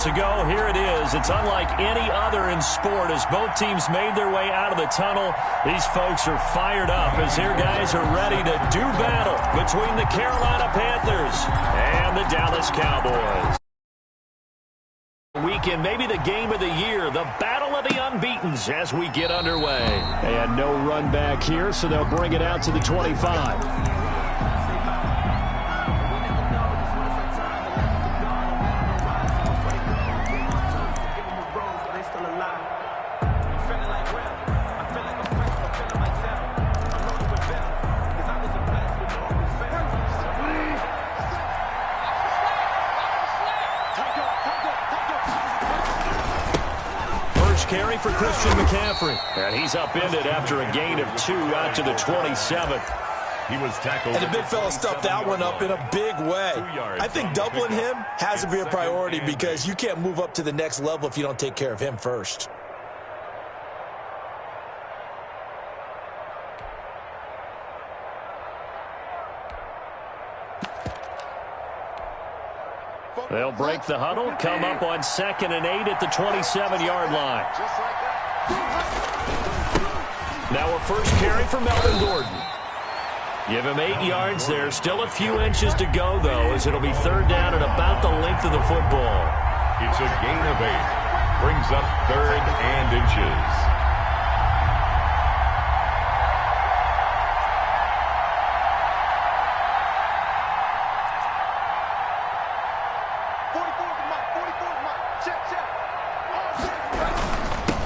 To go, here it is. It's unlike any other in sport as both teams made their way out of the tunnel. These folks are fired up as their guys are ready to do battle between the Carolina Panthers and the Dallas Cowboys. Weekend, maybe the game of the year, the battle of the unbeatens as we get underway. And no run back here, so they'll bring it out to the 25. Carry for Christian McCaffrey. And he's upended after a gain of 2 out to the 27th. He was tackled. And the big fella stuffed that one up in a big way. I think doubling him has to be a priority because you can't move up to the next level if you don't take care of him first. They'll break the huddle, come up on 2nd and 8 at the 27-yard line. Now a first carry for Melvin Gordon. Give him 8 yards there. Still a few inches to go, though, as it'll be 3rd down at about the length of the football. It's a gain of 8. Brings up 3rd and inches.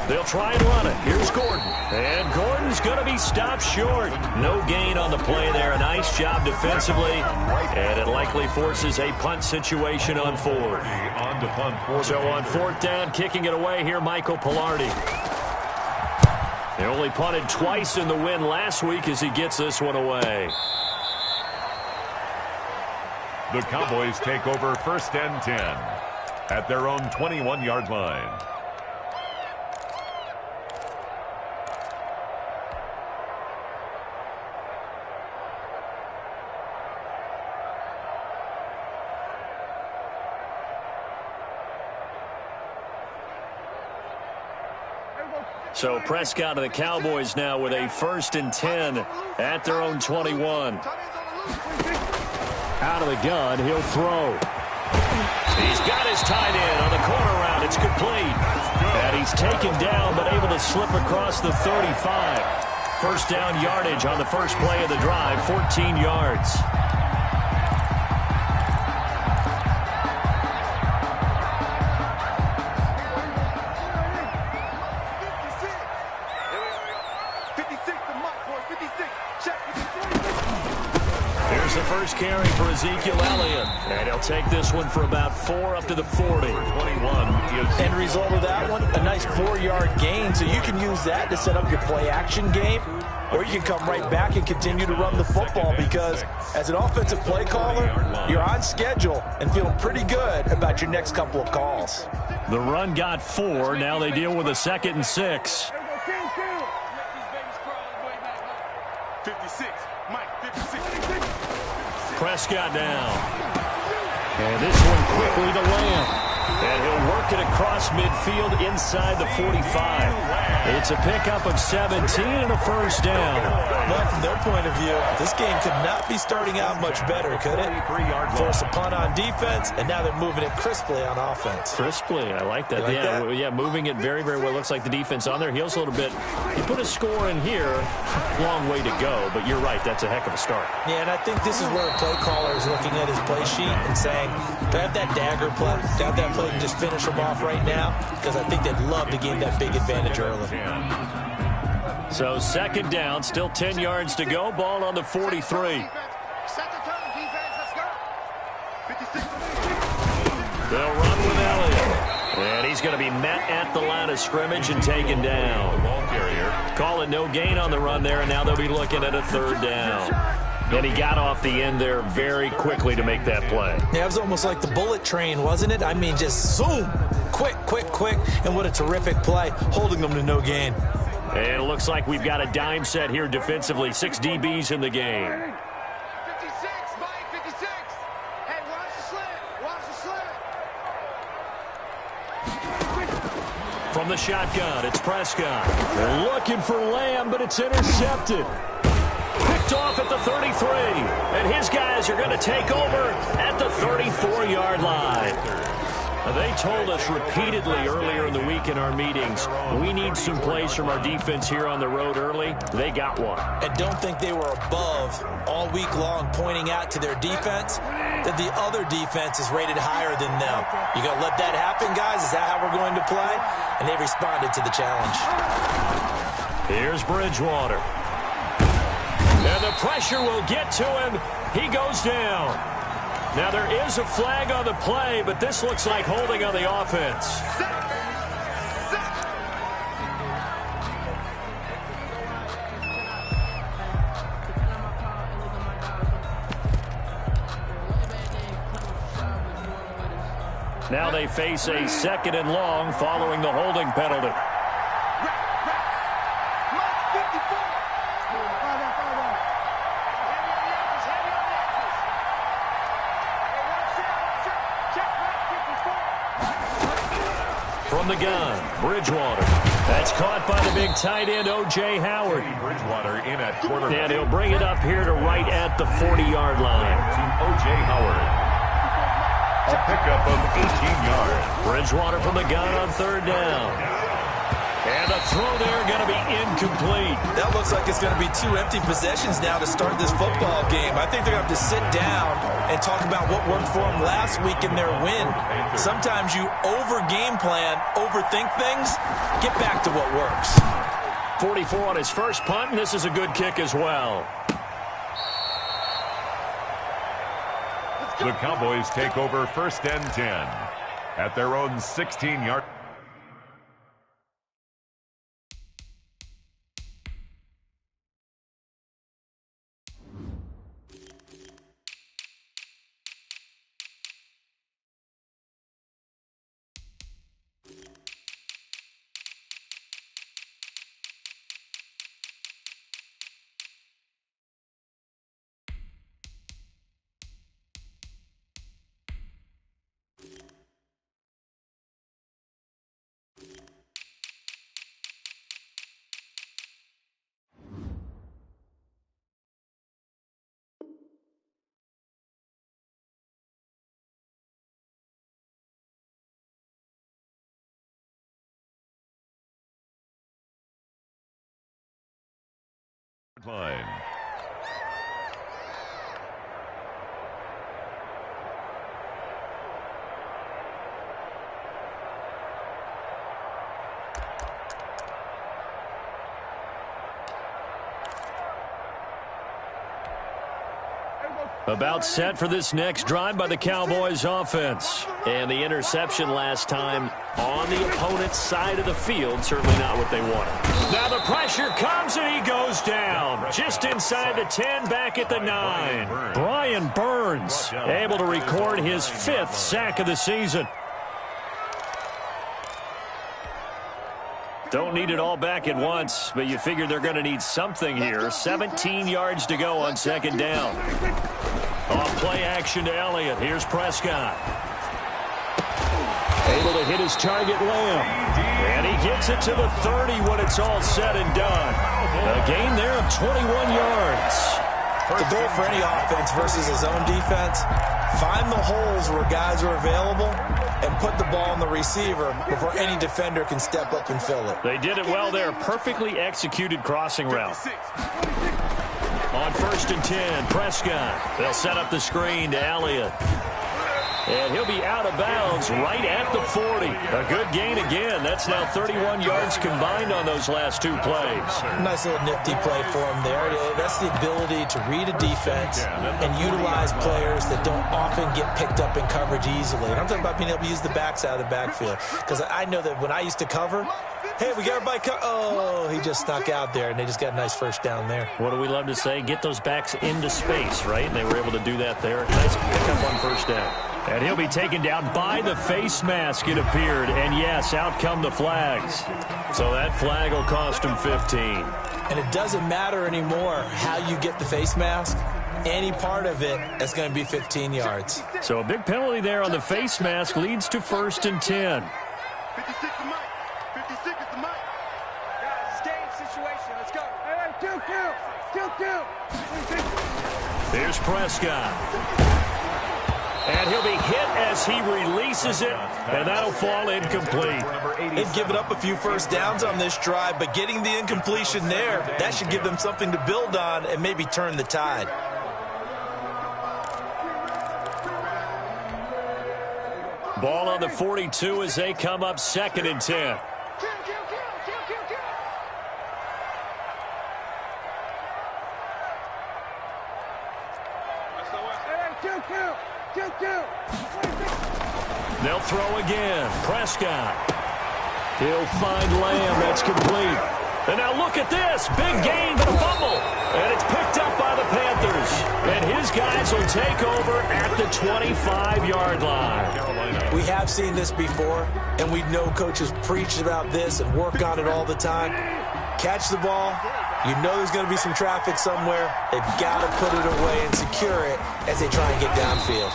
They'll try and run it. Here's Gordon. And Gordon's going to be stopped short. No gain on the play there. A nice job defensively. And it likely forces a punt situation on 4th. So on 4th down, kicking it away here, Michael Pilardi. They only punted twice in the win last week as he gets this one away. The Cowboys take over 1st and 10 at their own 21-yard line. So Prescott and the Cowboys now with a 1st and 10 at their own 21. Out of the gun, he'll throw. He's got his tight end on the corner route. It's complete. And he's taken down but able to slip across the 35. 1st down yardage on the first play of the drive, 14 yards. Here's the first carry for Ezekiel Elliott. And he'll take this one for about 4 up to the 40. 21. End result of that one, a nice 4-yard gain. So you can use that to set up your play-action game, or you can come right back and continue to run the football because as an offensive play caller, you're on schedule and feeling pretty good about your next couple of calls. The run got 4. Now they deal with a 2nd and 6. 56. Mike, 56. Prescott down. And this one quickly to Lamb. And he'll work it across midfield inside the 45. It's a pickup of 17 and a 1st down. Well, from their point of view, this game could not be starting out much better, could it? Force a punt on defense, and now they're moving it crisply on offense. Crisply, I like that. Like that? Yeah, moving it very, very well. Looks like the defense on their heels a little bit. You put a score in here, long way to go, but you're right, that's a heck of a start. Yeah, and I think this is where a play caller is looking at his play sheet and saying, do I have that dagger play? Do I have that play and just finish them off right now? Because I think they'd love to gain that big advantage early. So 2nd down, still 10 yards to go. Ball on the 43. Set the tone, defense. Let's go. 56. They'll run with Elliott. And he's going to be met at the line of scrimmage and taken down. Call it no gain on the run there, and now they'll be looking at a 3rd down. And he got off the end there very quickly to make that play. Yeah, it was almost like the bullet train, wasn't it? I mean, just zoom. Quick, quick, quick. And what a terrific play, holding them to no gain. And it looks like we've got a dime set here defensively. 6 DBs in the game. 56, Mike, 56. Hey, watch the slant. Watch the slant. From the shotgun, it's Prescott. They're looking for Lamb, but it's intercepted. Picked off at the 33. And his guys are going to take over at the 34-yard line. They told us repeatedly earlier in the week in our meetings, we need some plays from our defense here on the road early. They got one. And don't think they were above all week long pointing out to their defense that the other defense is rated higher than them. You going to let that happen, guys? Is that how we're going to play? And they responded to the challenge. Here's Bridgewater. And the pressure will get to him. He goes down. Now, there is a flag on the play, but this looks like holding on the offense. Now they face a 2nd and long following the holding penalty. From the gun, Bridgewater. That's caught by the big tight end, O.J. Howard. Bridgewater in at quarterback. And he'll bring it up here to right at the 40-yard line. O.J. Howard. A pickup of 18 yards. Bridgewater from the gun on 3rd down. And the throw there going to be incomplete. That looks like it's going to be 2 empty possessions now to start this football game. I think they're going to have to sit down and talk about what worked for them last week in their win. Sometimes you over-game plan, overthink things. Get back to what works. 44 on his first punt, and this is a good kick as well. The Cowboys take over 1st and 10 at their own 16-yard. Line. About set for this next drive by the Cowboys offense. And the interception last time on the opponent's side of the field, certainly not what they wanted. Now the pressure comes and he goes down. Just inside the 10, back at the 9. Brian Burns able to record his 5th sack of the season. Don't need it all back at once, but you figure they're going to need something here. 17 yards to go on 2nd down. Off play action to Elliott. Here's Prescott. Able to hit his target, Lamb. And he gets it to the 30 when it's all said and done. A gain there of 21 yards. The goal for any offense versus his own defense, find the holes where guys are available and put the ball on the receiver before any defender can step up and fill it. They did it well there. Perfectly executed crossing route. On 1st and 10, Prescott. They'll set up the screen to Elliott. And he'll be out of bounds right at the 40. A good gain again. That's now 31 yards combined on those last 2 plays. Nice little nifty play for him there. That's the ability to read a defense and utilize players that don't often get picked up in coverage easily. And I'm talking about being able to use the backs out of the backfield. Because I know that when I used to cover, hey, we got everybody oh, he just snuck out there, and they just got a nice 1st down there. What do we love to say? Get those backs into space, right? And they were able to do that there. Nice pickup on 1st down. And he'll be taken down by the face mask, it appeared. And, yes, out come the flags. So that flag will cost him 15. And it doesn't matter anymore how you get the face mask. Any part of it is going to be 15 yards. So a big penalty there on the face mask leads to 1st and 10. 50 seconds to Mike. Guys, it's game situation. Let's go. Hey, kill. Here's Prescott. And he'll be hit as he releases it, and that'll fall incomplete. They've given up a few first downs on this drive, but getting the incompletion there, that should give them something to build on and maybe turn the tide. Ball on the 42 as they come up 2nd and 10. They'll throw again. Prescott. He'll find Lamb. That's complete. And now look at this. Big gain, but a fumble. And it's picked up by the Panthers. And his guys will take over at the 25-yard line. We have seen this before, and we know coaches preach about this and work on it all the time. Catch the ball. You know there's going to be some traffic somewhere. They've got to put it away and secure it as they try and get downfield.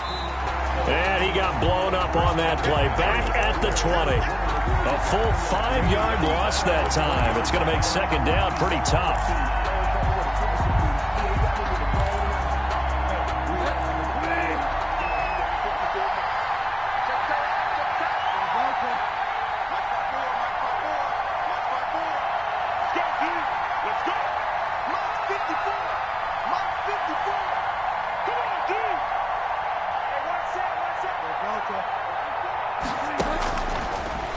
And he got blown up on that play. Back at the 20. A full 5-yard loss that time. It's going to make 2nd down pretty tough.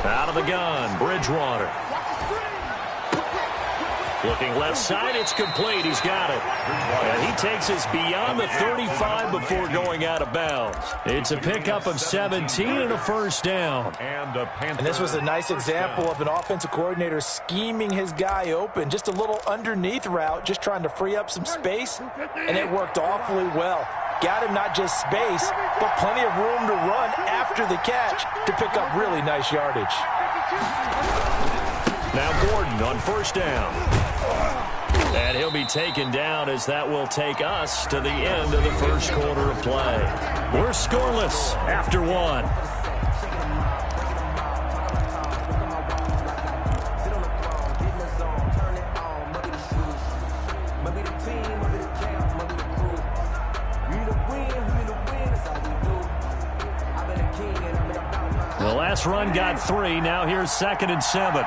Out of the gun, Bridgewater. Looking left side, it's complete. He's got it. And he takes us beyond the 35 before going out of bounds. It's a pickup of 17 and a first down. And this was a nice example of an offensive coordinator scheming his guy open. Just a little underneath route, just trying to free up some space. And it worked awfully well. Got him not just space, but plenty of room to run after the catch to pick up really nice yardage. Now Gordon on first down. And he'll be taken down as that will take us to the end of the first quarter of play. We're scoreless after 1. The last run got 3. Now here's 2nd and 7.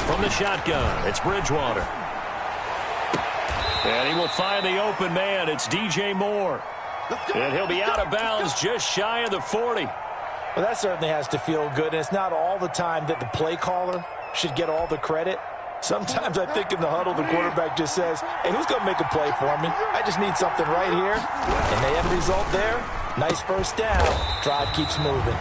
From the shotgun, it's Bridgewater. And he will find the open man. It's DJ Moore. And he'll be out of bounds just shy of the 40. Well, that certainly has to feel good. And it's not all the time that the play caller should get all the credit. Sometimes I think in the huddle, the quarterback just says, hey, who's going to make a play for me? I just need something right here. And the end result there, nice first down. Drive keeps moving.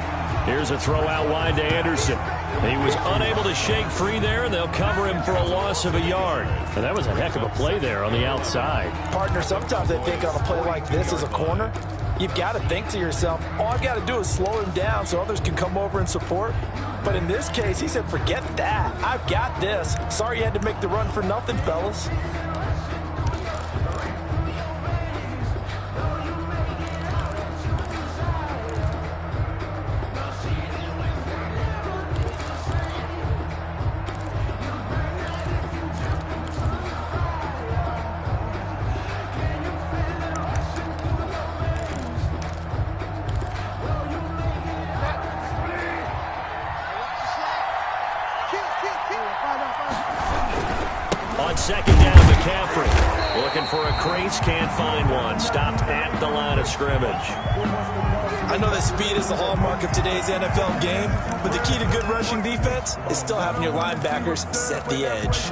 Here's a throw out wide to Anderson. He was unable to shake free there, and they'll cover him for a loss of a yard. And that was a heck of a play there on the outside. Partner, sometimes I think on a play like this as a corner, you've got to think to yourself, all I've got to do is slow him down so others can come over and support. But in this case, he said, forget that. I've got this. Sorry you had to make the run for nothing, fellas. On 2nd down, McCaffrey looking for a crease, can't find one. Stopped at the line of scrimmage. I know that speed is the hallmark of today's NFL game, but the key to good rushing defense is still having your linebackers set the edge.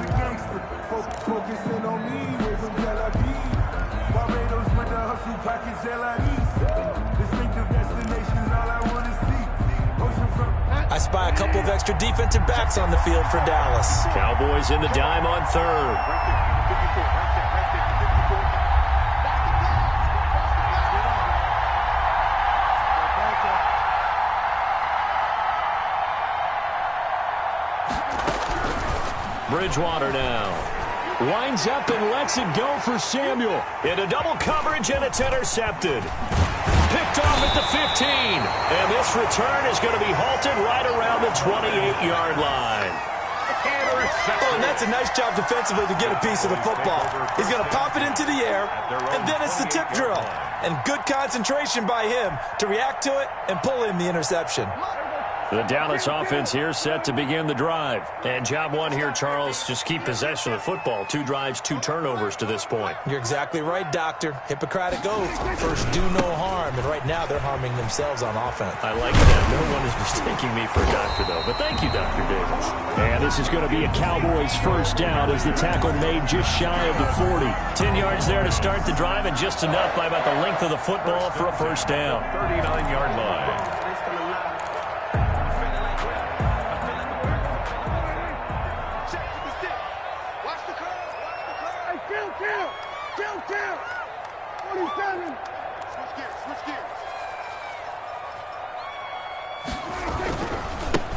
I spy a couple of extra defensive backs on the field for Dallas. Cowboys in the dime on 3rd. Bridgewater now. Winds up and lets it go for Samuel. Into double coverage, and it's intercepted. Picked off at the 15. And this return is going to be halted right around the 28-yard line. Oh, and that's a nice job defensively to get a piece of the football. He's going to pop it into the air, and then it's the tip drill. And good concentration by him to react to it and pull in the interception. The Dallas offense here set to begin the drive. And job one here, Charles, just keep possession of the football. 2 drives, 2 turnovers to this point. You're exactly right, Doctor. Hippocratic oath. First, do no harm. And right now, they're harming themselves on offense. I like that. No one is mistaking me for a doctor, though. But thank you, Dr. Davis. And this is going to be a Cowboys first down as the tackle made just shy of the 40. 10 yards there to start the drive, and just enough by about the length of the football for a first down. 39-yard line. Count! 47! Switch gears.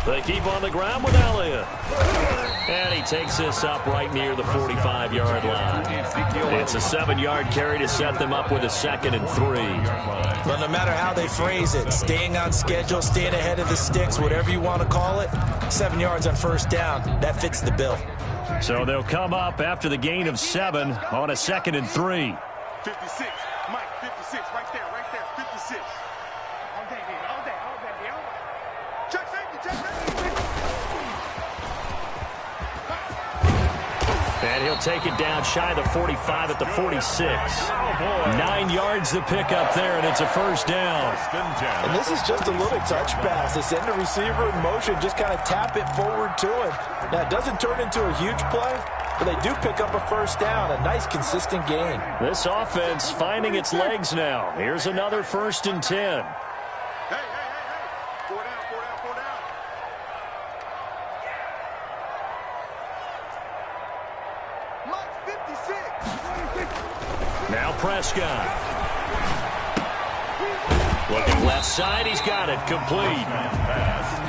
They keep on the ground with Elliott. And he takes this up right near the 45-yard line. It's a 7-yard carry to set them up with a 2nd and 3. But no matter how they phrase it, staying on schedule, staying ahead of the sticks, whatever you want to call it, 7 yards on first down, that fits the bill. So they'll come up after the gain of 7 on a 2nd and 3. 56. Mike, 56. Right there. 56. All day. Check safety. And he'll take it down shy of the 45 at the 46. 9 yards to pick up there, and it's a first down. And this is just a little touch pass. They send the receiver in motion, just kind of tap it forward to him. Now, it doesn't turn into a huge play, but they do pick up a first down, a nice, consistent gain. This offense finding its legs now. Here's another 1st and 10. Hey. 4 down. Mike, 56. Now Prescott. Looking left side, he's got it. Complete.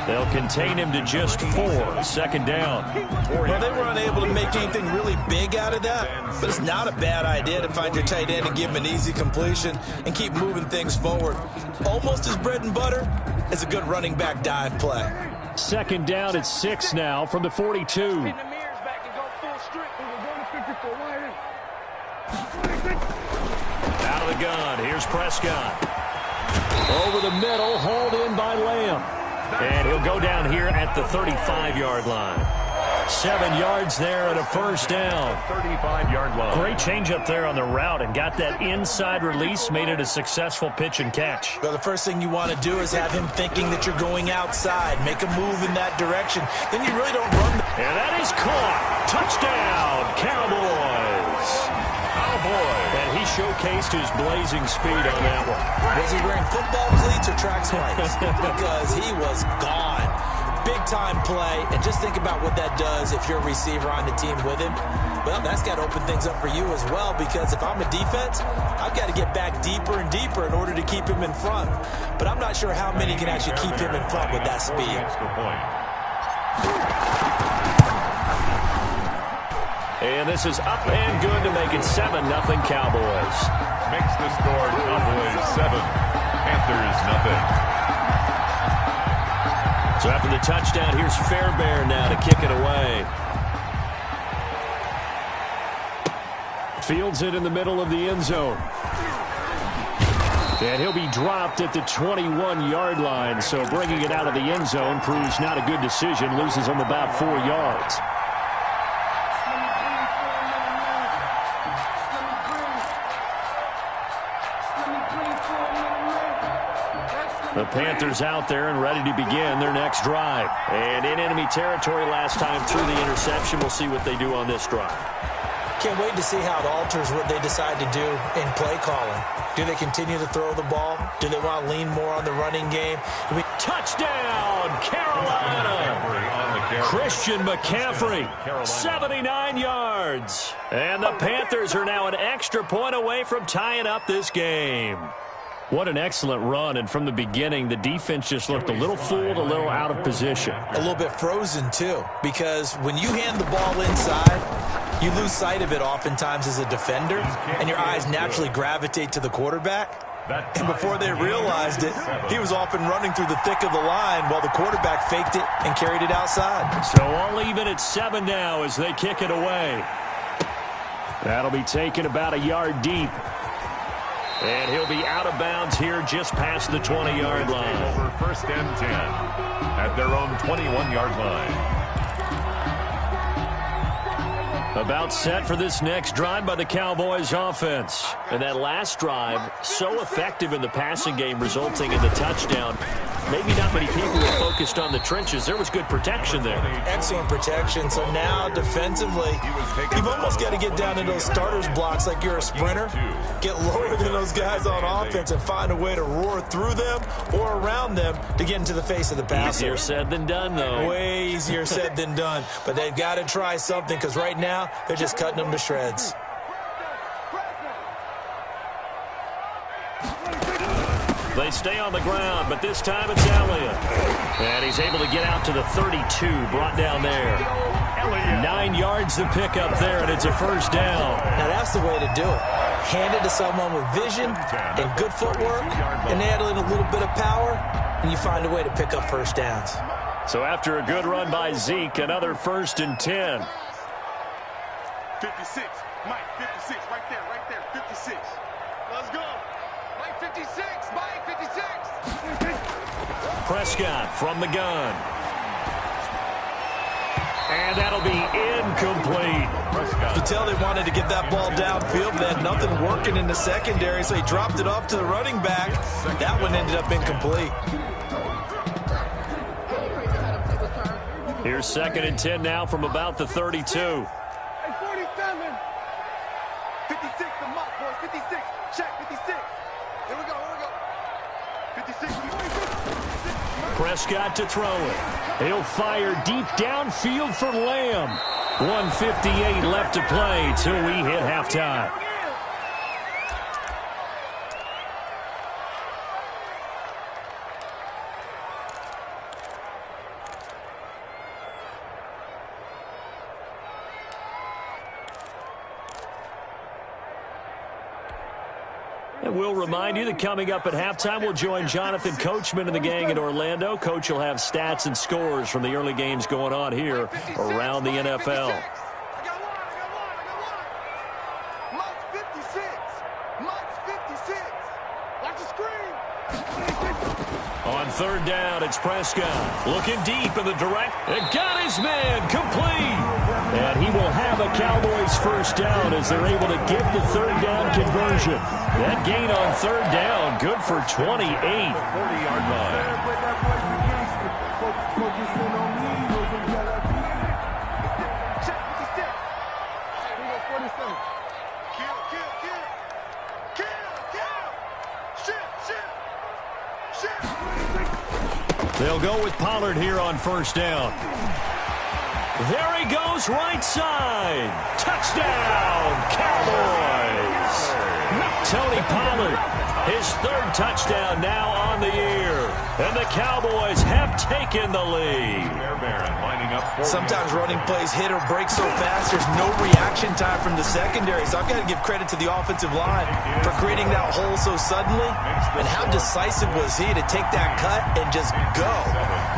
They'll contain him to just 4. 2nd down. Well, they were unable to make anything really big out of that, but it's not a bad idea to find your tight end and give him an easy completion and keep moving things forward. Almost as bread and butter as a good running back dive play. 2nd down at 6 now from the 42. Out of the gun, here's Prescott. Over the middle, hauled in by Lamb. And he'll go down here at the 35-yard line. 7 yards there and a first down. 35-yard line. Great change up there on the route and got that inside release, made it a successful pitch and catch. Well, the first thing you want to do is have him thinking that you're going outside. Make a move in that direction. Then you really don't run. And that is caught. Touchdown, Cowboys. And he showcased his blazing speed on that one. Was he wearing football cleats or track spikes? Because he was gone. Big-time play, and just think about what that does if you're a receiver on the team with him. Well, that's got to open things up for you as well, because if I'm a defense, I've got to get back deeper and deeper in order to keep him in front. But I'm not sure how many can actually keep him in front with that speed. And this is up and good to make it 7-0 Cowboys. Makes the score Cowboys 7, Panthers 0. So after the touchdown, here's Fairbairn now to kick it away. Fields it in the middle of the end zone. And he'll be dropped at the 21-yard line. So bringing it out of the end zone proves not a good decision. Loses him about 4 yards. The Panthers out there and ready to begin their next drive. And in enemy territory last time through the interception. We'll see what they do on this drive. Can't wait to see how it alters what they decide to do in play calling. Do they continue to throw the ball? Do they want to lean more on the running game? Touchdown, Carolina! Christian McCaffrey, 79 yards. And the Panthers are now an extra point away from tying up this game. What an excellent run, and from the beginning, the defense just looked a little fooled, a little out of position. A little bit frozen, too, because when you hand the ball inside, You lose sight of it oftentimes as a defender, and your eyes naturally gravitate to the quarterback. And before they realized it, he was off and running through the thick of the line while the quarterback faked it and carried it outside. So all even at 7 now as they kick it away. That'll be taken about a yard deep. And he'll be out of bounds here just past the 20-yard line. Over first and 10 at their own 21-yard line. About set for this next drive by the Cowboys offense. And that last drive, so effective in the passing game, resulting in the touchdown. Maybe not many people were focused on the trenches. There was good protection there. Excellent protection. So now defensively, you've almost got to get down to those starters blocks like you're a sprinter. Get lower than those guys on offense and find a way to roar through them or around them to get into the face of the passer. Easier said than done, though. Way easier said than done. But they've got to try something because right now they're just cutting them to shreds. They stay on the ground, but this time it's Elliott. And he's able to get out to the 32, brought down there. 9 yards to pick up there, and it's a first down. Now that's the way to do it. Hand it to someone with vision and good footwork, and add in a little bit of power, and you find a way to pick up first downs. So after a good run by Zeke, another 1st and 10. 56, Mike, 56, right there, 56. Let's go. Mike, 56, Mike, 56. Prescott from the gun. And that'll be incomplete. You could tell they wanted to get that ball downfield, but they had nothing working in the secondary, so he dropped it off to the running back. That one ended up incomplete. Here's 2nd and 10 now from about the 32. Hey, 47. 56, the mock, boys, 56. Check, 56. Here we go. 56. Prescott to throw it. He'll fire deep downfield for Lamb. 1:58 left to play till we hit halftime. And we'll remind you that coming up at halftime, we'll join Jonathan Coachman and the gang in Orlando. Coach will have stats and scores from the early games going on here around the NFL. I got one. Mike's 56. Mike's 56. Watch the screen. On 3rd down, it's Prescott. Looking deep in the direct. And got his man complete. And he will have a Cowboys first down as they're able to get the 3rd down conversion. That gain on 3rd down, good for 28. 40-yard line. Check, 56. Hey, we go 47. Kill. Shit. They'll go with Pollard here on 1st down. There he goes, right side. Touchdown, Cowboys. Tony Pollard, his 3rd touchdown now on the year. And the Cowboys have taken the lead. Sometimes running plays hit or break so fast, there's no reaction time from the secondary. So I've got to give credit to the offensive line for creating that hole so suddenly. And how decisive was he to take that cut and just go?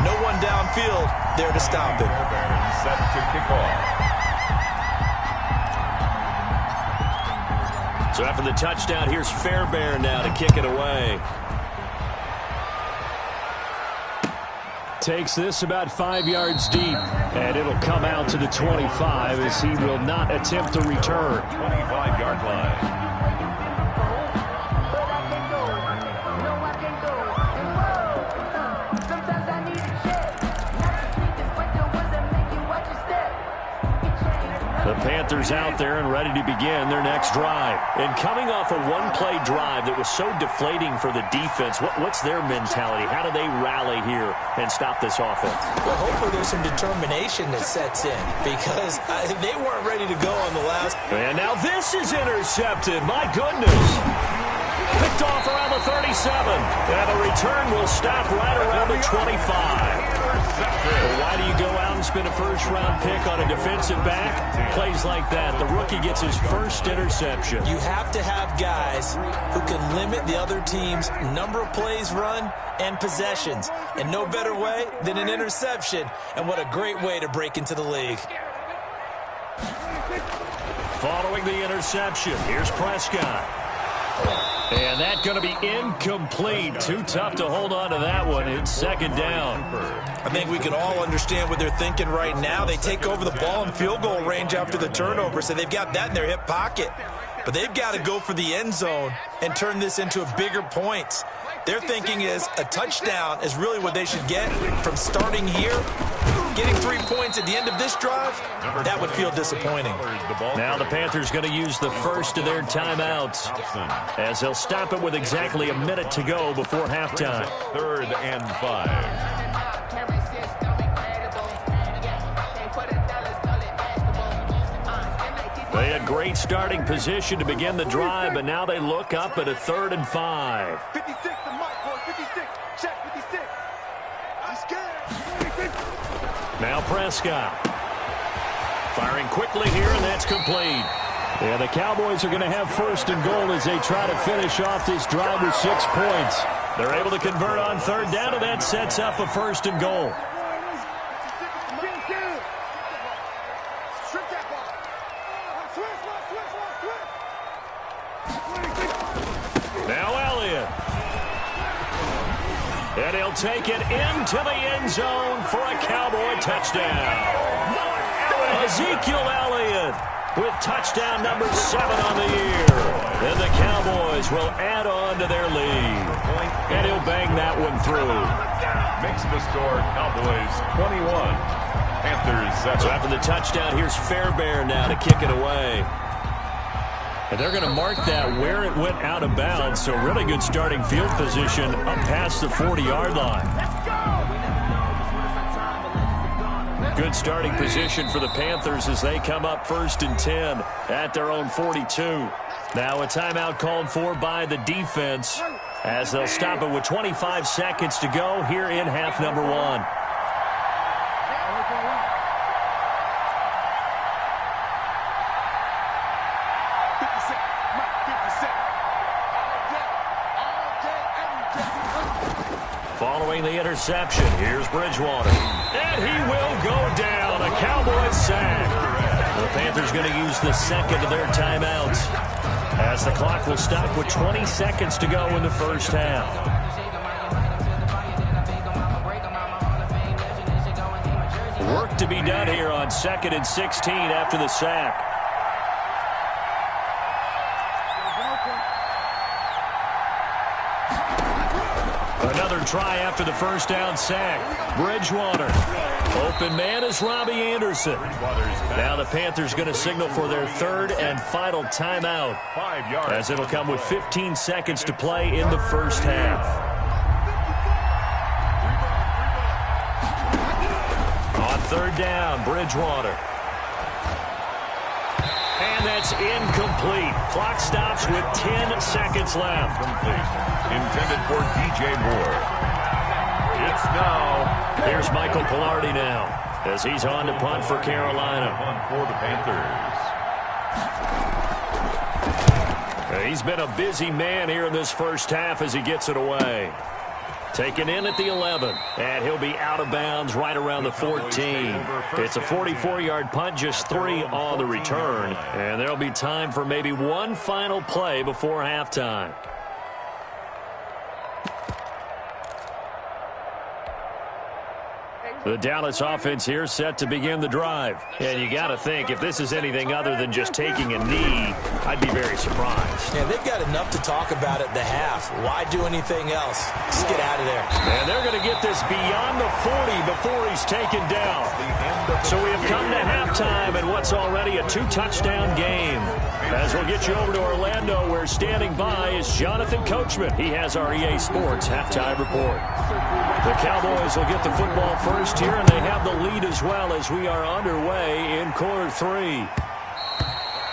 No one downfield there to stop him. Set to kick off. So after the touchdown, here's Fairbairn now to kick it away. Takes this about 5 yards deep, and it'll come out to the 25 as he will not attempt to return. 25-yard line. The Panthers out there and ready to begin their next drive. And coming off a one-play drive that was so deflating for the defense, what's their mentality? How do they rally here and stop this offense? Well, hopefully there's some determination that sets in because they weren't ready to go on the last. And now this is intercepted. My goodness. Picked off around the 37. And the return will stop right around the 25. Well, why do you go out and spend a first-round pick on a defensive back? Plays like that. The rookie gets his first interception. You have to have guys who can limit the other team's number of plays run and possessions. And no better way than an interception. And what a great way to break into the league. Following the interception, here's Prescott. And that's going to be incomplete. Too tough to hold on to that one. It's second down. I think we can all understand what they're thinking right now. They take over the ball in field goal range after the turnover, so they've got that in their hip pocket. But they've got to go for the end zone and turn this into a bigger point. Their thinking is a touchdown is really what they should get from starting here. Getting 3 points at the end of this drive, that would feel disappointing. Now the Panthers going to use the first of their timeouts as they'll stop it with exactly a minute to go before halftime. 3rd and 5. They had great starting position to begin the drive, but now they look up at a 3rd and 5. 56 to Mike, boy. 56. Check 56. I'm scared. Now Prescott. Firing quickly here, and that's complete. Yeah, the Cowboys are going to have 1st and goal as they try to finish off this drive with 6 points. They're able to convert on 3rd down, and that sets up a 1st and goal. Now Elliott. And he'll take it into the end zone for a Cowboy touchdown. Ezekiel Elliott with touchdown number 7 on the year. And the Cowboys will add on to their lead. And he'll bang that one through. Makes the score Cowboys 21. Panthers 7. So after the touchdown, here's Fairbairn now to kick it away. And they're going to mark that where it went out of bounds. So really good starting field position up past the 40-yard line. Good starting position for the Panthers as they come up 1st and 10 at their own 42. Now a timeout called for by the defense as they'll stop it with 25 seconds to go here in half number 1. Following the interception, here's Bridgewater. And he will go down. A Cowboys sack. The Panthers going to use the second of their timeouts as the clock will stop with 20 seconds to go in the first half. Work to be done here on 2nd and 16 after the sack. Another try after the first down sack. Bridgewater. Open man is Robbie Anderson. Now the Panthers going to signal for their 3rd and final timeout as it'll come with 15 seconds to play in the first half. On 3rd down, Bridgewater. And that's incomplete. Clock stops with 10 seconds left. Intended for DJ Moore. It's now. Here's Michael Pilardi now as he's on to punt for Carolina. Punt for the Panthers. He's been a busy man here in this first half as he gets it away. Taken in at the 11, and he'll be out of bounds right around the 14. It's a 44-yard punt, just 3 on the return, and there'll be time for maybe one final play before halftime. The Dallas offense here set to begin the drive. And you got to think, if this is anything other than just taking a knee, I'd be very surprised. Yeah, they've got enough to talk about at the half. Why do anything else? Just get out of there. And they're going to get this beyond the 40 before he's taken down. So we have come to halftime in what's already a 2-touchdown game. As we'll get you over to Orlando, where standing by is Jonathan Coachman. He has our EA Sports halftime report. The Cowboys will get the football first here, and they have the lead as well as we are underway in quarter 3.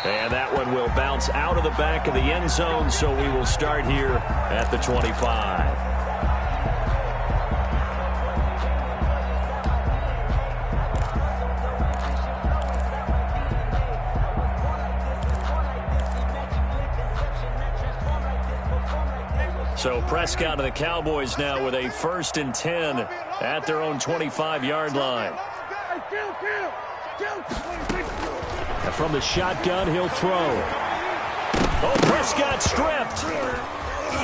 And that one will bounce out of the back of the end zone, so we will start here at the 25. So Prescott and the Cowboys now with a 1st and 10 at their own 25-yard line. And from the shotgun, he'll throw. Oh, Prescott stripped.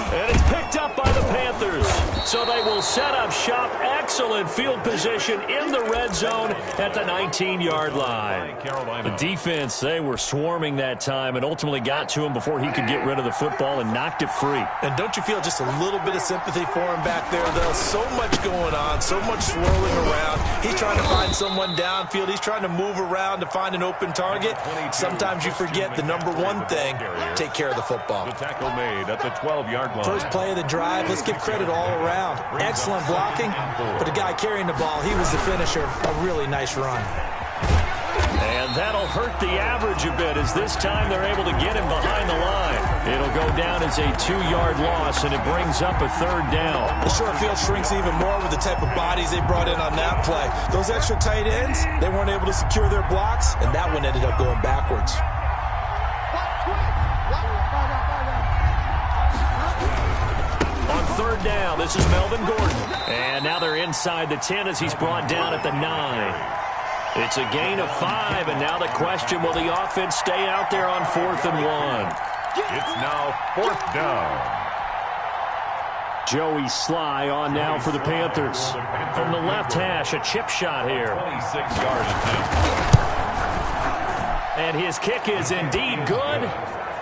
And it's picked up by the Panthers. So they will set up shop. Excellent field position in the red zone at the 19-yard line. The defense, they were swarming that time and ultimately got to him before he could get rid of the football and knocked it free. And don't you feel just a little bit of sympathy for him back there, though? So much going on, so much swirling around. He's trying to find someone downfield. He's trying to move around to find an open target. Sometimes you forget the number one thing, take care of the football. The tackle made at the 12-yard line. First play of the drive, let's give credit all around. Excellent blocking, but the guy carrying the ball, he was the finisher. A really nice run. And that'll hurt the average a bit as this time they're able to get him behind the line. It'll go down as a 2-yard loss, and it brings up a 3rd down. The short field shrinks even more with the type of bodies they brought in on that play. Those extra tight ends, they weren't able to secure their blocks, and that one ended up going backwards. On 3rd down, this is Melvin Gordon. And now they're inside the 10 as he's brought down at the 9. It's a gain of 5, and now the question, will the offense stay out there on 4th and 1? It's now 4th down. Joey Sly on now for the Panthers. From the left hash, a chip shot here. 26-yard attempt. And his kick is indeed good.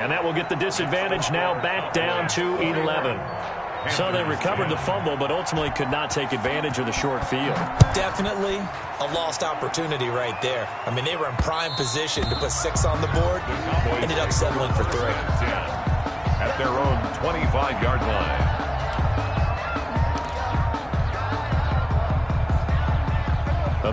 And that will get the disadvantage now back down to 11. So they recovered the fumble, but ultimately could not take advantage of the short field. Definitely a lost opportunity right there. I mean, they were in prime position to put 6 on the board. Ended up settling for 3. At their own 25-yard line.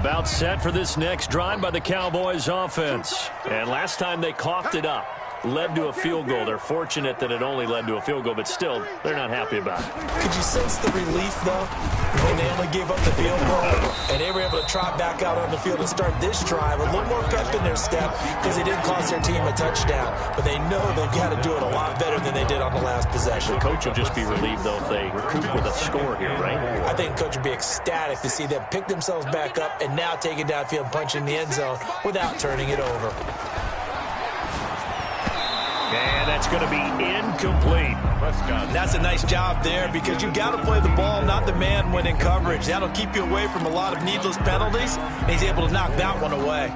About set for this next drive by the Cowboys offense. And last time they coughed it up. Led to a field goal. They're fortunate that it only led to a field goal, but still, they're not happy about it. Could you sense the relief, though, when they only gave up the field goal and they were able to trot back out on the field and start this drive a little more pep in their step because they didn't cost their team a touchdown, but they know they've got to do it a lot better than they did on the last possession. The coach will just be relieved, though, if they recoup with a score here, right? I think the coach would be ecstatic to see them pick themselves back up and now take it downfield and punch in the end zone without turning it over. And that's going to be incomplete. That's a nice job there because you got to play the ball, not the man when in coverage. That'll keep you away from a lot of needless penalties, and he's able to knock that one away.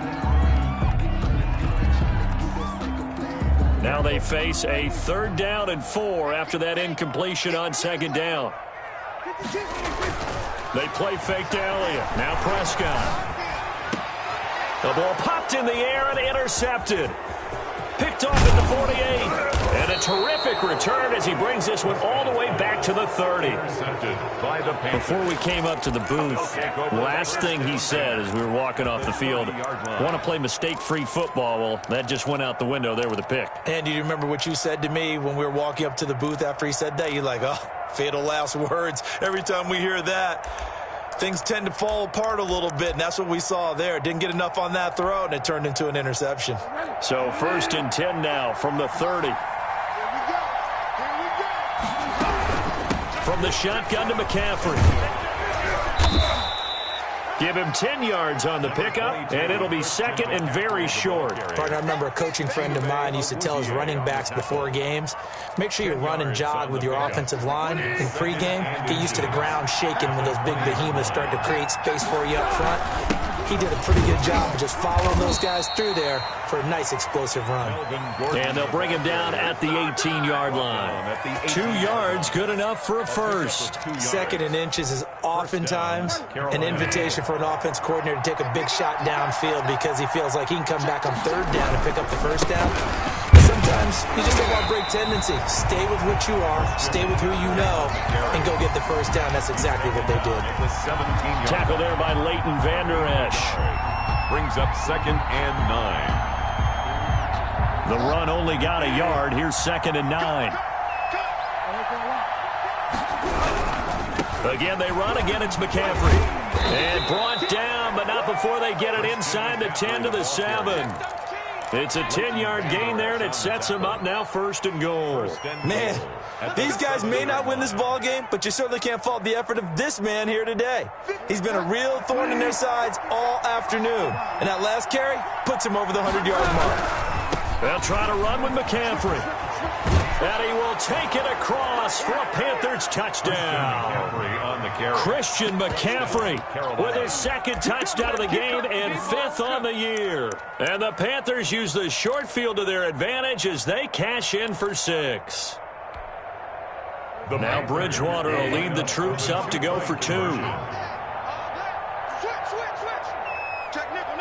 Now they face a 3rd down and 4 after that incompletion on 2nd down. They play fake to Elliott. Now Prescott. The ball popped in the air and intercepted. Picked off at the 48. And a terrific return as he brings this one all the way back to the 30. Before we came up to the booth, last thing he said as we were walking off the field, want to play mistake-free football. Well, that just went out the window there with a pick. And do you remember what you said to me when we were walking up to the booth after he said that? You're like, oh, fatal last words. Every time we hear that, things tend to fall apart a little bit, and that's what we saw there. Didn't get enough on that throw, and it turned into an interception. So 1st and 10 now from the 30. From the shotgun to McCaffrey. Give him 10 yards on the pickup, and it'll be 2nd and very short. Partner, I remember a coaching friend of mine used to tell his running backs before games, make sure you run and jog with your offensive line in pregame. Get used to the ground shaking when those big behemoths start to create space for you up front. He did a pretty good job of just following those guys through there for a nice explosive run. And they'll bring him down at the 18-yard line. 2 yards, good enough for a first. 2nd and inches is oftentimes an invitation for an offense coordinator to take a big shot downfield because he feels like he can come back on 3rd down and pick up the 1st down. Sometimes you just don't want to break tendency. Stay with what you are, stay with who you know, and go get the 1st down. That's exactly what they did. Tackle there by Leighton Vander Esch. Brings up 2nd and 9. The run only got a yard. Here's 2nd and 9. Again, they run. Again, it's McCaffrey. And brought down, but not before they get it inside the 10 to the 7. It's a 10-yard gain there, and it sets them up now 1st and goal. Man, these guys may not win this ball game, but you certainly can't fault the effort of this man here today. He's been a real thorn in their sides all afternoon, and that last carry puts him over the 100-yard mark. They'll try to run with McCaffrey. And he will take it across for a Panthers touchdown. Christian McCaffrey with his 2nd touchdown of the game and 5th on the year. And the Panthers use the short field to their advantage as they cash in for 6. Now Bridgewater will lead the troops up to go for 2. Check nickel.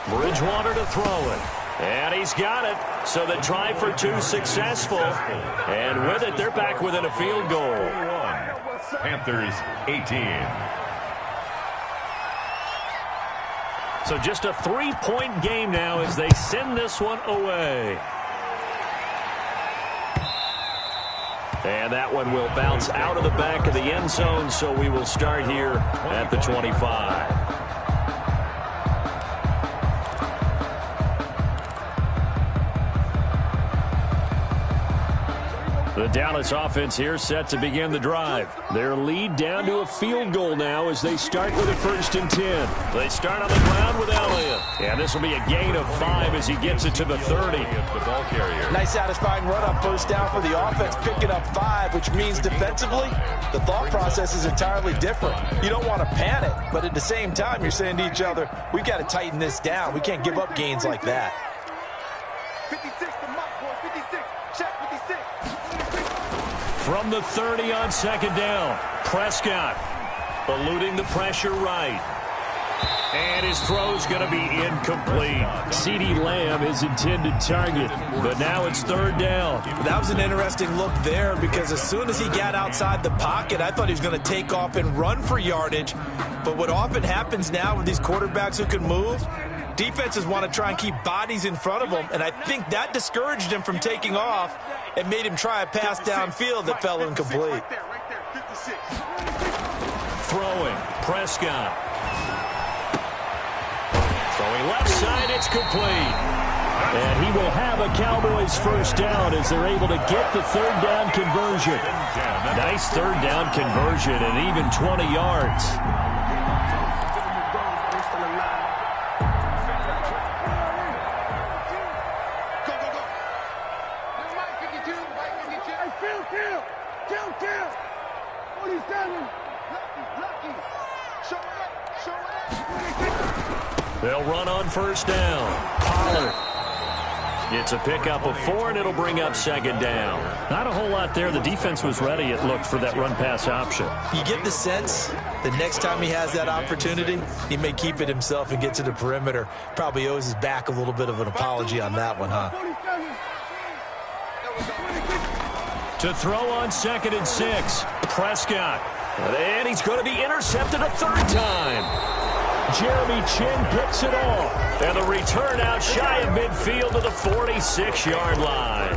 Bridgewater to throw it. And he's got it. So the try for 2 successful. And with it, they're back within a field goal. Panthers 18. So just a 3-point game now as they send this one away. And that one will bounce out of the back of the end zone, so we will start here at the 25. The Dallas offense here set to begin the drive. Their lead down to a field goal now as they start with a 1st and 10. They start on the ground with Elliott. And this will be a gain of 5 as he gets it to the 30. The ball carrier. Nice satisfying run on 1st down for the offense, picking up 5, which means defensively, the thought process is entirely different. You don't want to panic, but at the same time, you're saying to each other, we've got to tighten this down. We can't give up gains like that. 56 to Mike, boys. 56. Check 56. From the 30 on 2nd down, Prescott eluding the pressure right. And his throw's going to be incomplete. CeeDee Lamb, his intended target. But now it's 3rd down. That was an interesting look there because as soon as he got outside the pocket, I thought he was going to take off and run for yardage. But what often happens now with these quarterbacks who can move, defenses want to try and keep bodies in front of them, and I think that discouraged him from taking off and made him try a pass downfield that fell incomplete. Right there, 56. Throwing, Prescott. Throwing left side, it's complete. And he will have a Cowboys 1st down as they're able to get the 3rd down conversion. Nice 3rd down conversion and even 20 yards. They'll run on 1st down. Pollard gets a pickup of 4, and it'll bring up 2nd down. Not a whole lot there. The defense was ready, it looked, for that run-pass option. You get the sense the next time he has that opportunity, he may keep it himself and get to the perimeter. Probably owes his back a little bit of an apology on that one, huh? To throw on 2nd and 6, Prescott. And he's going to be intercepted a 3rd time. Jeremy Chin picks it off. And the return out shy of midfield to the 46-yard line.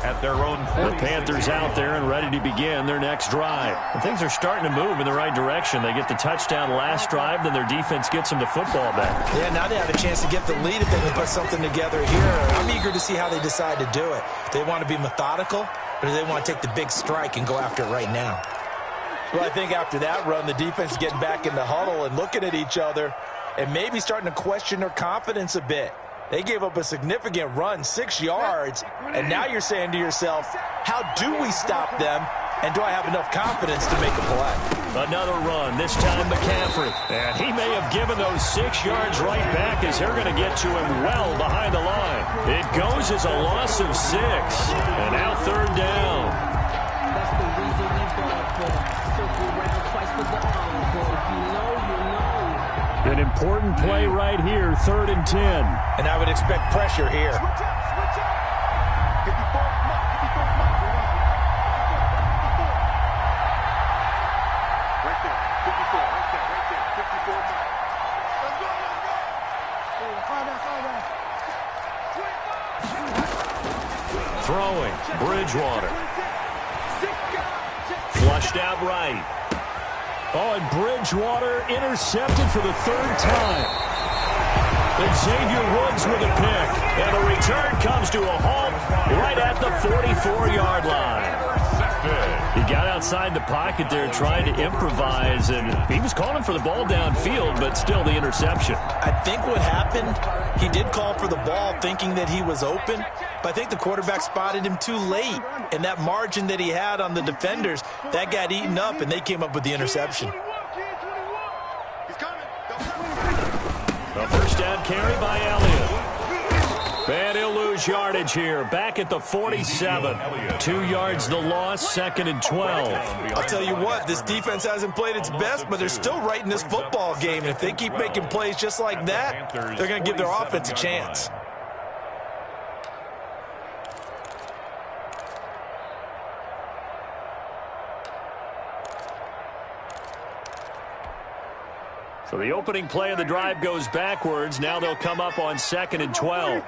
At their own 46. The Panthers out there and ready to begin their next drive. And things are starting to move in the right direction. They get the touchdown last drive, then their defense gets them the football back. Yeah, now they have a chance to get the lead if they can put something together here. I'm eager to see how they decide to do it. They want to be methodical, or do they want to take the big strike and go after it right now? Well, I think after that run, the defense is getting back in the huddle and looking at each other and maybe starting to question their confidence a bit. They gave up a significant run, 6 yards, and now you're saying to yourself, how do we stop them, and do I have enough confidence to make a play? Another run, this time McCaffrey. And he may have given those 6 yards right back as they're going to get to him well behind the line. It goes as a loss of 6, and now 3rd down. That's the reason we bought for. Circle around twice for the encore. If you know, you know. An important play right here, 3rd and 10. And I would expect pressure here. Switch out. 54, Mike. 54, Mike. Right there. 54, right there. 54, Mike. Let's go. Throwing, Bridgewater. Flushed out right. Oh, and Bridgewater intercepted for the third time. Xavier Woods with a pick. And the return comes to a halt right at the 44-yard line. He got outside the pocket there trying to improvise, and he was calling for the ball downfield, but still the interception. I think what happened, he did call for the ball thinking that he was open, but I think the quarterback spotted him too late, and that margin that he had on the defenders, that got eaten up, and they came up with the interception. A first down carry by Elliott. And he'll lose yardage here. Back at the 47. 2 yards the loss, 2nd and 12. I'll tell you what, this defense hasn't played its best, but they're still right in this football game. And if they keep making plays just like that, they're going to give their offense a chance. So the opening play of the drive goes backwards. Now they'll come up on 2nd and 12.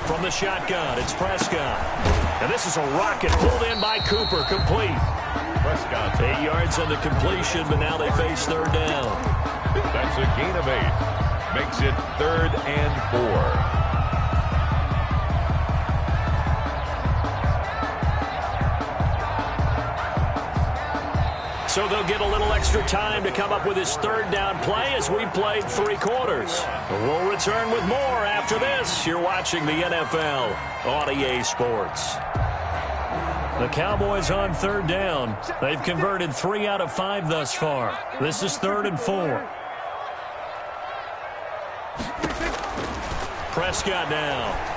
From the shotgun, it's Prescott. And this is a rocket pulled in by Cooper, complete. Prescott. 8 yards on the completion, but now they face third down. That's a gain of 8. Makes it 3rd and 4. So they'll get a little extra time to come up with his third down play as we played 3 quarters. We'll return with more after this. You're watching the NFL on EA Sports. The Cowboys on third down. They've converted 3 out of 5 thus far. This is 3rd and 4. Prescott now.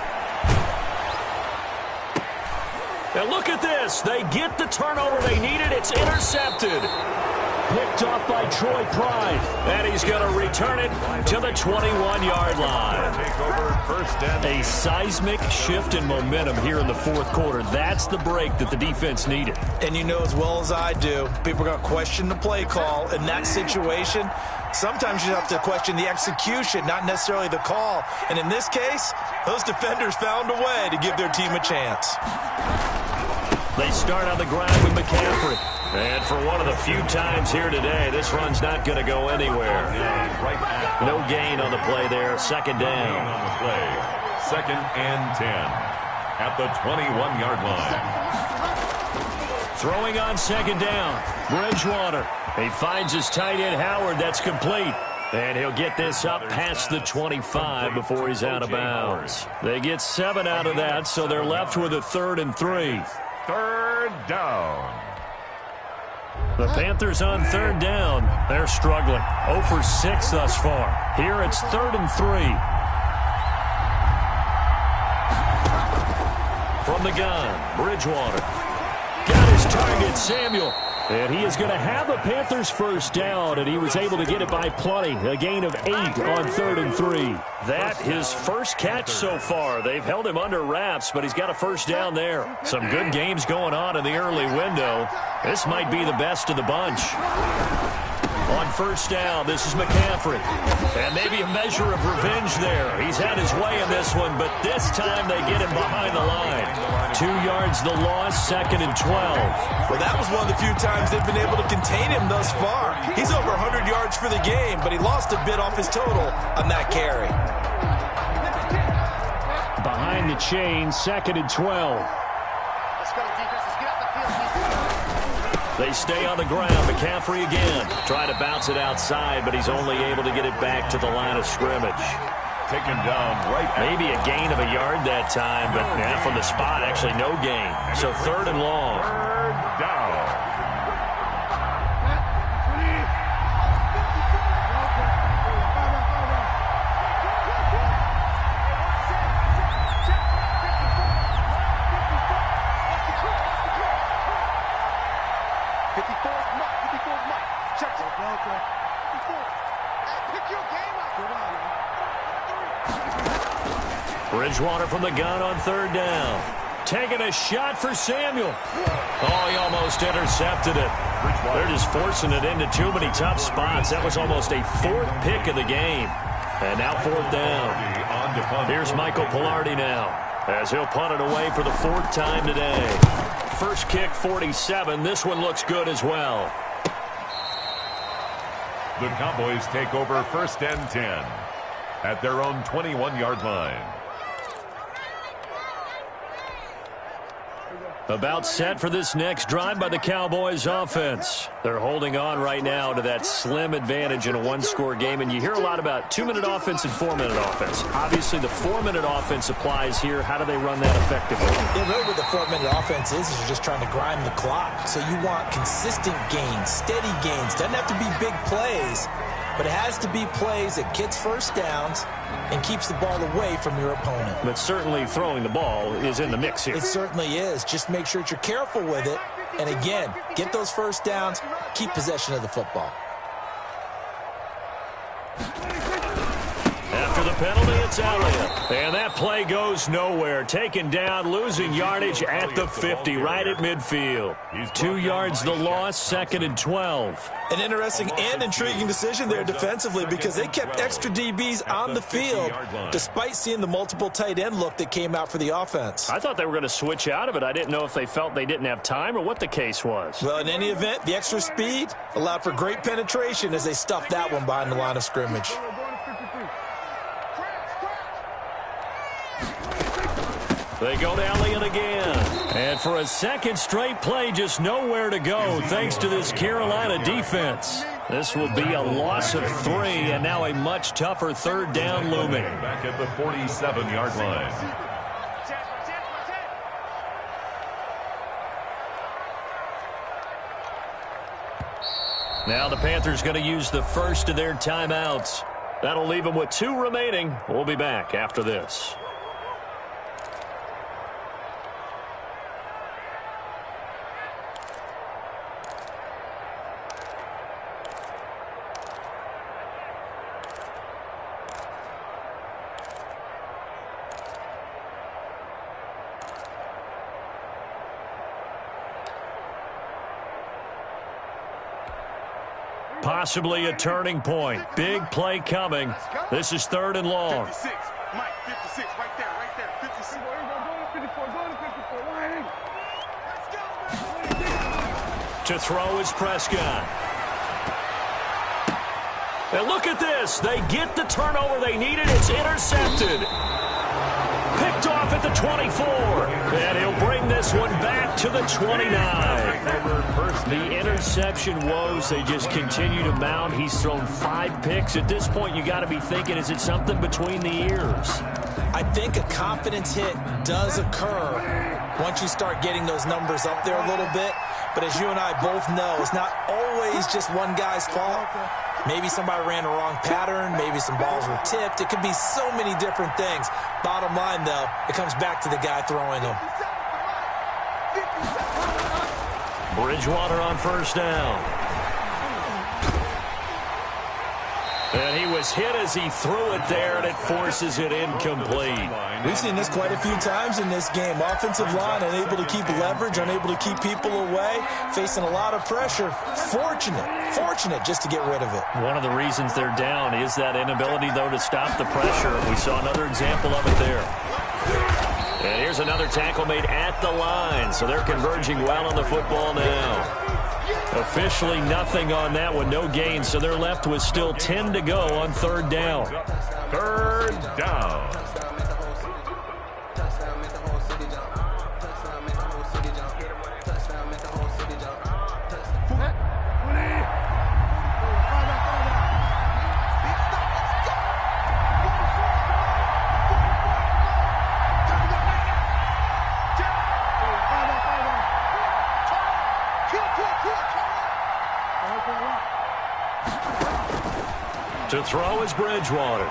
And look at this. They get the turnover they needed. It's intercepted. Picked off by Troy Pride. And he's going to return it to the 21-yard line. A seismic shift in momentum here in the 4th quarter. That's the break that the defense needed. And you know as well as I do, people are going to question the play call. In that situation, sometimes you have to question the execution, not necessarily the call. And in this case, those defenders found a way to give their team a chance. They start on the ground with McCaffrey. And for one of the few times here today, this run's not going to go anywhere. No gain on the play there. 2nd down. On the play. 2nd and 10 at the 21-yard line. Throwing on 2nd down. Bridgewater. He finds his tight end Howard. That's complete. And he'll get this up past the 25 before he's out of bounds. They get 7 out of that, so they're left with a 3rd and 3. 3rd down. The Panthers on 3rd down. They're struggling. 0 for 6 thus far. Here it's 3rd and 3. From the gun, Bridgewater. Got his target, Samuel. And he is going to have a Panthers first down, and he was able to get it by plenty. A gain of 8 on 3rd and 3. That his first catch so far. They've held him under wraps, but he's got a first down there. Some good games going on in the early window. This might be the best of the bunch. On 1st down, this is McCaffrey. And maybe a measure of revenge there. He's had his way in this one, but this time they get him behind the line. 2 yards the loss, 2nd and 12. Well, that was one of the few times they've been able to contain him thus far. He's over 100 yards for the game, but he lost a bit off his total on that carry. Behind the chain, 2nd and 12. Let's go, defense. Let's get out the field. They stay on the ground. McCaffrey again. Trying to bounce it outside, but he's only able to get it back to the line of scrimmage. Taken down right at Maybe a gain of a yard that time, but from the spot, actually no gain. So 3rd and long. 3rd down. Bridgewater from the gun on 3rd down. Taking a shot for Samuel. Oh, he almost intercepted it. They're just forcing it into too many tough spots. That was almost a 4th pick of the game. And now 4th down. Here's Michael Pilardi now, as he'll punt it away for the 4th time today. first kick 47. This one looks good as well. The Cowboys take over first and 10 at their own 21-yard line. About set for this next drive by the Cowboys offense. They're holding on right now to that slim advantage in a one-score game, and you hear a lot about 2-minute offense and 4-minute offense. Obviously, the 4-minute offense applies here. How do they run that effectively? Yeah, really what the 4-minute offense is you're just trying to grind the clock. So you want consistent gains, steady gains. Doesn't have to be big plays, but it has to be plays that gets first downs and keeps the ball away from your opponent. But certainly throwing the ball is in the mix here. It certainly is. Just make sure that you're careful with it. And again, get those first downs, keep possession of the football. After the penalty, it's Elliott. And that play goes nowhere. Taken down, losing yardage at the 50, right at midfield. 2 yards the loss, 2nd and 12. An interesting and intriguing decision there defensively because they kept extra DBs on the field despite seeing the multiple tight end look that came out for the offense. I thought they were going to switch out of it. I didn't know if they felt they didn't have time or what the case was. Well, in any event, the extra speed allowed for great penetration as they stuffed that one behind the line of scrimmage. They go to Elliott again. And for a second straight play, just nowhere to go thanks to this Carolina defense. This will be a loss of 3, and now a much tougher 3rd down looming. Back at the 47-yard line. Now the Panthers going to use the first of their timeouts. That'll leave them with 2 remaining. We'll be back after this. Possibly a turning point. Big play coming. This is 3rd and long. 56. Mike, 56. Right there. 56. To throw is Prescott. And look at this. They get the turnover they needed. It's intercepted. Picked off at the 24. And he'll bring this one back to the 29. The interception woes, they just continue to mount. He's thrown 5 picks. At this point, you got to be thinking, is it something between the ears? I think a confidence hit does occur once you start getting those numbers up there a little bit. But as you and I both know, it's not always just one guy's fault. Maybe somebody ran a wrong pattern. Maybe some balls were tipped. It could be so many different things. Bottom line, though, it comes back to the guy throwing them. Bridgewater on 1st down. And he was hit as he threw it there, and it forces it incomplete. We've seen this quite a few times in this game. Offensive line unable to keep leverage, unable to keep people away, facing a lot of pressure. Fortunate just to get rid of it. One of the reasons they're down is that inability, though, to stop the pressure. We saw another example of it there. And here's another tackle made at the line, so they're converging well on the football now. Officially nothing on that one, no gain, so they're left with still 10 to go on 3rd down. 3rd down. To throw is Bridgewater.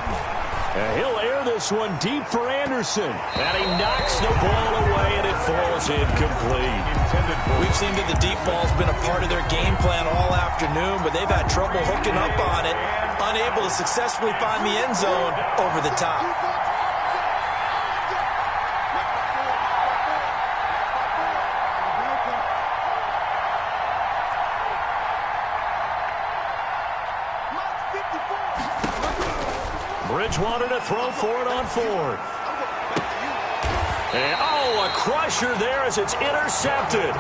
And he'll air this one deep for Anderson. And he knocks the ball away, and it falls incomplete. We've seen that the deep ball's been a part of their game plan all afternoon, but they've had trouble hooking up on it, unable to successfully find the end zone over the top. Bridgewater to throw for it on 4th. And, oh, a crusher there as it's intercepted.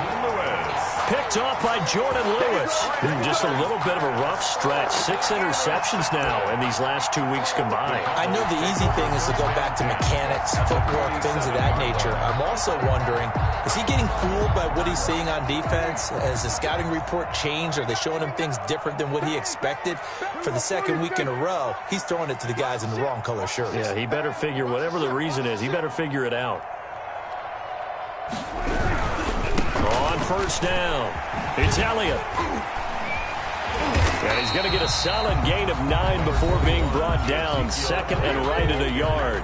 Picked off by Jordan Lewis. Just a little bit of a rough stretch. 6 interceptions now in these last 2 weeks combined. I know the easy thing is to go back to mechanics, footwork, things of that nature. I'm also wondering, is he getting fooled by what he's seeing on defense? Has the scouting report changed? Are they showing him things different than what he expected? For the second week in a row, he's throwing it to the guys in the wrong color shirts. Yeah, he better figure, whatever the reason is, he better figure it out. On first down, it's Elliott. And he's going to get a solid gain of 9 before being brought down. 2nd and right at a yard.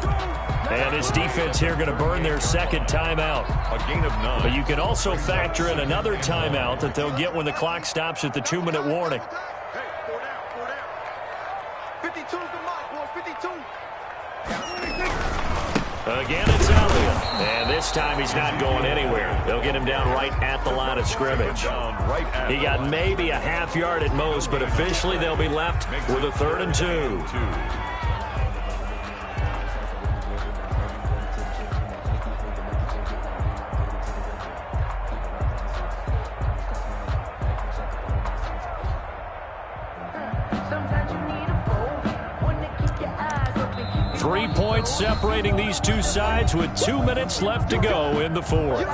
And his defense here going to burn their second timeout. A gain of 9. But you can also factor in another timeout that they'll get when the clock stops at the 2-minute warning. Hey, 4 down. 52's the mark, boy, 52. Again, it's Elliott. And this time he's not going anywhere. They'll get him down right at the line of scrimmage. He got maybe a half yard at most, but officially they'll be left with a 3rd and 2. 3 points separating these two sides with 2 minutes left to go in the 4th.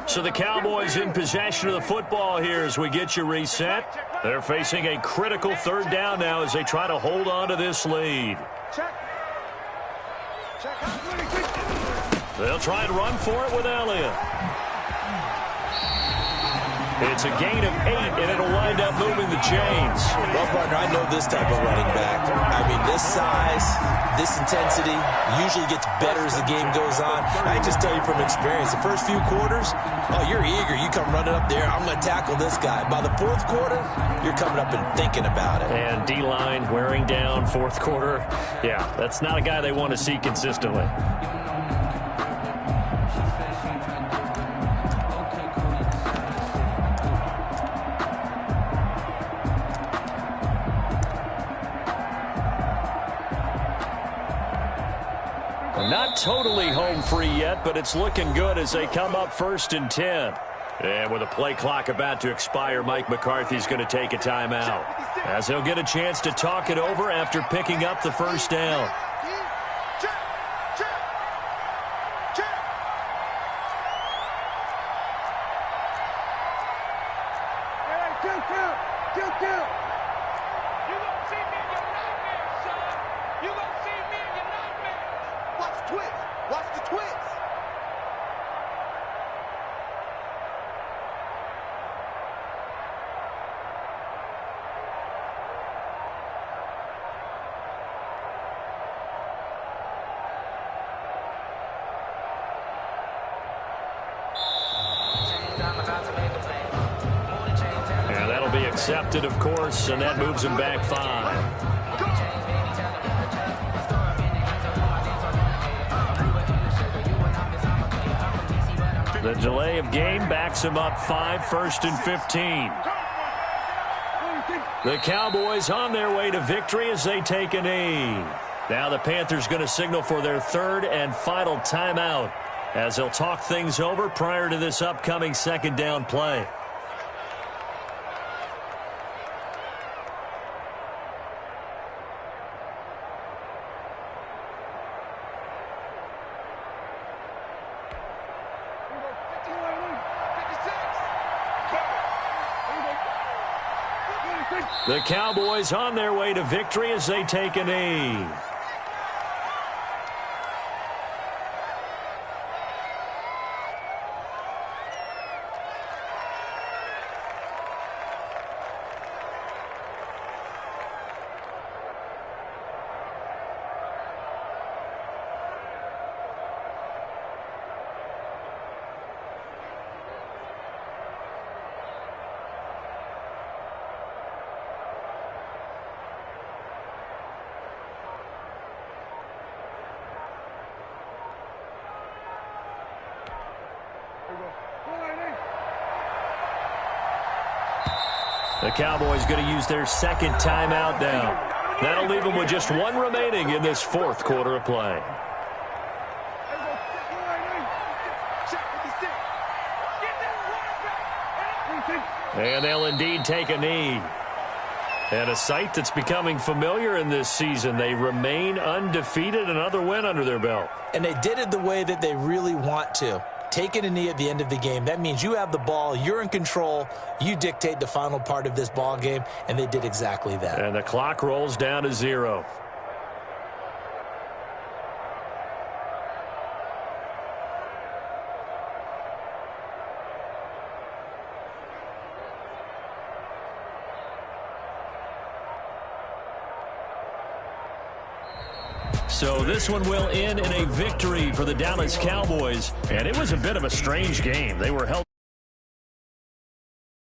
So the Cowboys in possession of the football here as we get you reset. They're facing a critical 3rd down now as they try to hold on to this lead. They'll try and run for it with Elliott. It's a gain of 8, and it'll wind up moving the chains. Well, partner, I know this type of running back. I mean, this size, this intensity usually gets better as the game goes on. I can just tell you from experience, the first few quarters, oh, you're eager. You come running up there, I'm going to tackle this guy. By the 4th quarter, you're coming up and thinking about it. And D-line wearing down 4th quarter. Yeah, that's not a guy they want to see consistently. Not totally home free yet, but it's looking good as they come up 1st and 10. And with a play clock about to expire, Mike McCarthy's going to take a timeout, as he'll get a chance to talk it over after picking up the 1st down. And that'll be accepted, of course, and that moves him back 5. The delay of game backs him up 5, 1st and 15. The Cowboys on their way to victory as they take a knee. Now the Panthers going to signal for their 3rd and final timeout, as they'll talk things over prior to this upcoming 2nd down play. The Cowboys on their way to victory as they take a knee. The Cowboys going to use their second timeout now. That'll leave them with just one remaining in this fourth quarter of play. And they'll indeed take a knee. And a sight that's becoming familiar in this season. They remain undefeated, another win under their belt. And they did it the way that they really want to. Taking a knee at the end of the game. That means you have the ball, you're in control, you dictate the final part of this ball game, and they did exactly that. And the clock rolls down to 0. So this one will end in a victory for the Dallas Cowboys. And it was a bit of a strange game. They were held